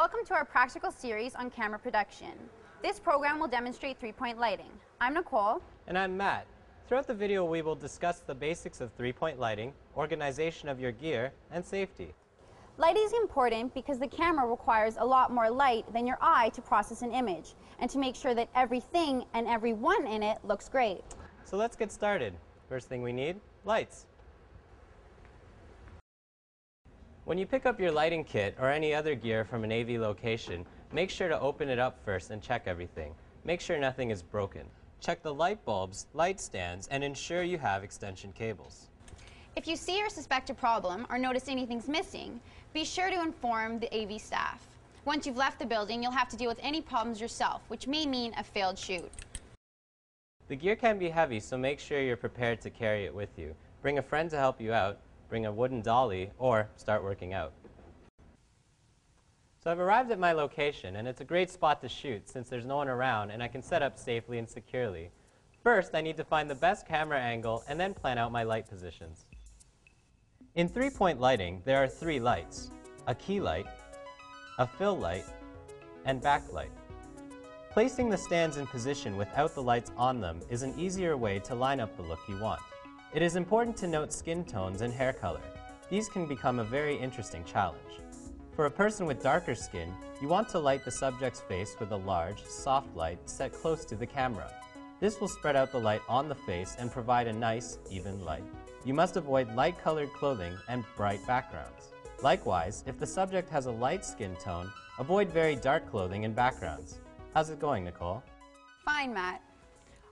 Welcome to our practical series on camera production. This program will demonstrate three-point lighting. I'm Nicole. And I'm Matt. Throughout the video we will discuss the basics of three-point lighting, organization of your gear, and safety. Light is important because the camera requires a lot more light than your eye to process an image and to make sure that everything and everyone in it looks great. So let's get started. First thing we need, lights. When you pick up your lighting kit or any other gear from an AV location, make sure to open it up first and check everything. Make sure nothing is broken. Check the light bulbs, light stands, and ensure you have extension cables. If you see or suspect a problem or notice anything's missing, be sure to inform the AV staff. Once you've left the building, you'll have to deal with any problems yourself, which may mean a failed shoot. The gear can be heavy, so make sure you're prepared to carry it with you. Bring a friend to help you out, bring a wooden dolly, or start working out. So I've arrived at my location, and it's a great spot to shoot since there's no one around and I can set up safely and securely. First, I need to find the best camera angle and then plan out my light positions. In three-point lighting, there are three lights: a key light, a fill light, and backlight. Placing the stands in position without the lights on them is an easier way to line up the look you want. It is important to note skin tones and hair color. These can become a very interesting challenge. For a person with darker skin, you want to light the subject's face with a large, soft light set close to the camera. This will spread out the light on the face and provide a nice, even light. You must avoid light-colored clothing and bright backgrounds. Likewise, if the subject has a light skin tone, avoid very dark clothing and backgrounds. How's it going, Nicole? Fine, Matt.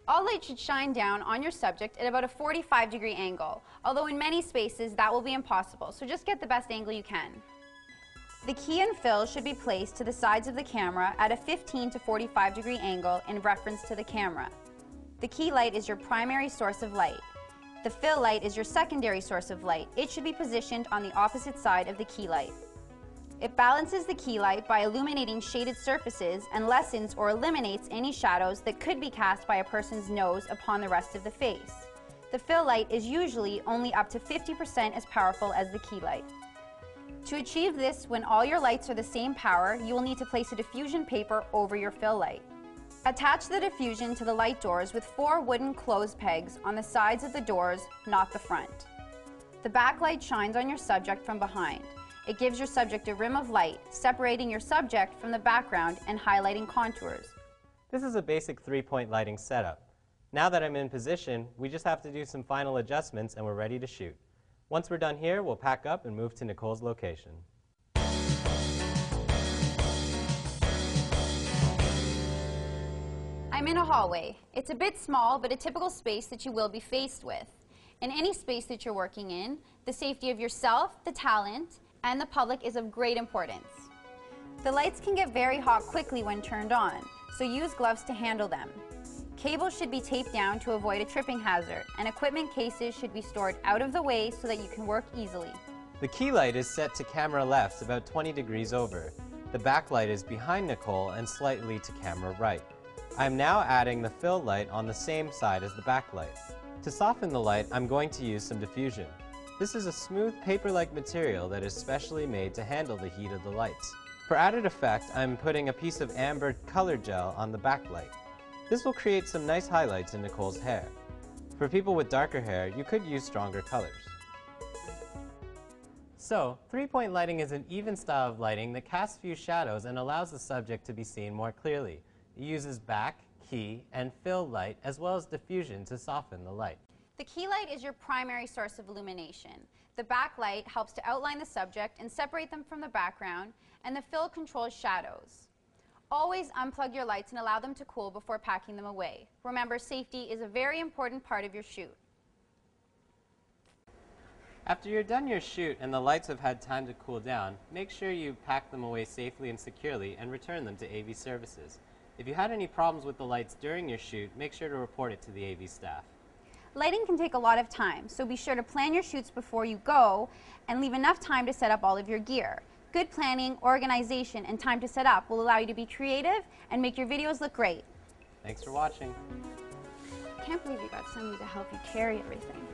All light should shine down on your subject at about a 45-degree angle, although in many spaces that will be impossible, so just get the best angle you can. The key and fill should be placed to the sides of the camera at a 15 to 45-degree angle in reference to the camera. The key light is your primary source of light. The fill light is your secondary source of light. It should be positioned on the opposite side of the key light. It balances the key light by illuminating shaded surfaces and lessens or eliminates any shadows that could be cast by a person's nose upon the rest of the face. The fill light is usually only up to 50% as powerful as the key light. To achieve this, when all your lights are the same power, you will need to place a diffusion paper over your fill light. Attach the diffusion to the light doors with 4 wooden clothes pegs on the sides of the doors, not the front. The backlight shines on your subject from behind. It gives your subject a rim of light, separating your subject from the background and highlighting contours. This is a basic three-point lighting setup. Now that I'm in position, we just have to do some final adjustments and we're ready to shoot. Once we're done here, we'll pack up and move to Nicole's location. I'm in a hallway. It's a bit small, but a typical space that you will be faced with. In any space that you're working in, the safety of yourself, the talent, and the public is of great importance. The lights can get very hot quickly when turned on, so use gloves to handle them. Cables should be taped down to avoid a tripping hazard, and equipment cases should be stored out of the way so that you can work easily. The key light is set to camera left, about 20 degrees over. The backlight is behind Nicole and slightly to camera right. I am now adding the fill light on the same side as the backlight. To soften the light, I'm going to use some diffusion. This is a smooth paper-like material that is specially made to handle the heat of the lights. For added effect, I'm putting a piece of amber color gel on the backlight. This will create some nice highlights in Nicole's hair. For people with darker hair, you could use stronger colors. So, three-point lighting is an even style of lighting that casts few shadows and allows the subject to be seen more clearly. It uses back, key, and fill light as well as diffusion to soften the light. The key light is your primary source of illumination. The backlight helps to outline the subject and separate them from the background, and the fill controls shadows. Always unplug your lights and allow them to cool before packing them away. Remember, safety is a very important part of your shoot. After you're done your shoot and the lights have had time to cool down, make sure you pack them away safely and securely and return them to AV services. If you had any problems with the lights during your shoot, make sure to report it to the AV staff. Lighting can take a lot of time, so be sure to plan your shoots before you go and leave enough time to set up all of your gear. Good planning, organization, and time to set up will allow you to be creative and make your videos look great. Thanks for watching. I can't believe you got somebody to help you carry everything.